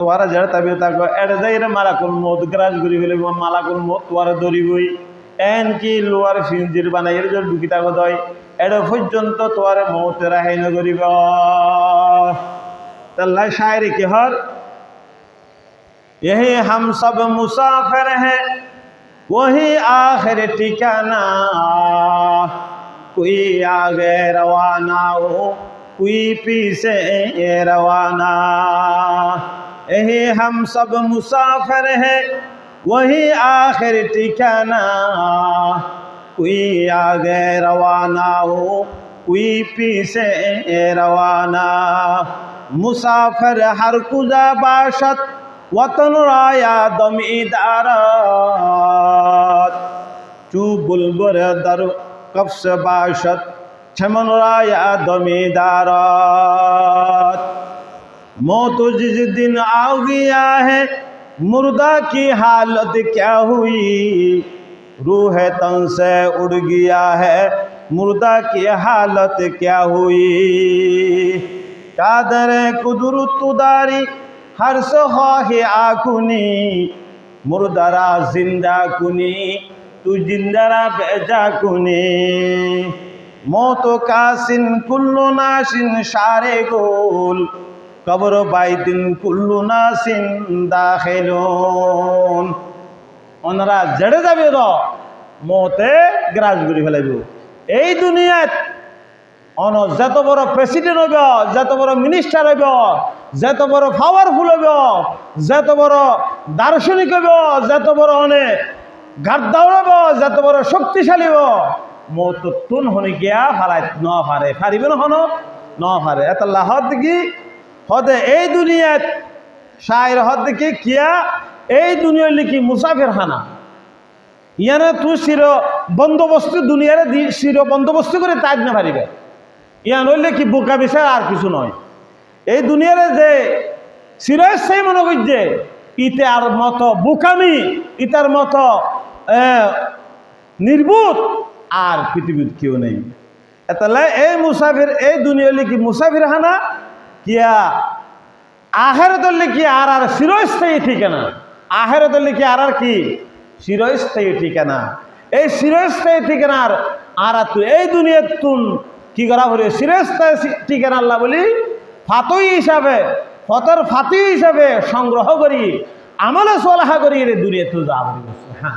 তোরা যারা তাবি থাকো এটা যাই রে মালাকুল মত গ্রাস করি ফেলে মালাকুল মত তোরা দরিবই এন কি লোয়ার ফিনজির বানাই এর জন্য ঢুকি থাকো দয় এটা পর্যন্ত তোরা মতের হাইন করিব তাল্লা শায়রি কি হর यही हम सब मुसाफिर हैं वही आखिर ठिकाना कोई आगे रवाना हो कोई पीछे रवाना यही हम सब मुसाफिर हैं वही आखिर ठिकाना कोई आगे रवाना हो कोई पीछे रवाना मुसाफिर हर कुजा बाशत वतन राया दमीदारत चू बुलबुल दर कफ्स बाशत छमन राया दमीदारत मौत जिस दिन आ गया है मुर्दा की हालत क्या हुई रूह तन से उड़ गया है मुर्दा की हालत क्या हुई कादर कुदरत तुदारी हर सहाहे आकुनी मुर्दारा जिंदा कुनी तू जिंदारा बेजा कुनी मौत कासिन कुल्लु नासिन शारे गोल कब्र बाइदिन कुल्लु नासिन दाखिलुन ओनरा जड़े जाबे रो मौते ग्रास करि फेलाइबो এই দুনিয়াত অন যত বড় প্রেসিডেন্ট হইব যত বড় মিনিস্টার হইব যত বড় পাওয়ারফুল হইব যত বড় দার্শনিক হইব যত বড় অনেক গাদ্দার হইব যত বড় শক্তিশালী হইব মত তুন হনে গিয়া ফারাই ন পারে পারিবে না হন ন পারে এত লাহদ কি হদে এই দুনিয়াত শায়ের হদ কি কিয়া এই দুনিয়ার লিখি মুসাফির খানা ইয়ানে তুই চির বন্দোবস্ত দুনিয়ারে চির বন্দোবস্ত করে তাজ না পারিবে ইয়ান হইলে কি বোকা বিচার আর কিছু নয় এই দুনিয়ারে যে চিরস্থায়ী মনে করছে ইতার মতো বোকামি ইতার মতো নির্বুত আর পৃথিবীর কেউ নেই এতালে এই মুসাফির এই দুনিয়া লিখি মুসাফির হানা কিয়া আখেরাতের লিখি আর আর চিরস্থায়ী ঠিকানা আখেরাতের লিখি আর আর কি চিরস্থায়ী ঠিকানা এই চিরস্থায়ী ঠিকানার আর তুই এই দুনিয়ার তুন কি করা বলে চিরস্থায়ী ঠিকানা আল্লাহ বলি ফাতই হিসাবে ফতর ফাতি হিসাবে সংগ্রহ করি আমলে সলাহা করি দুনিয়া তুই যা বলি হ্যাঁ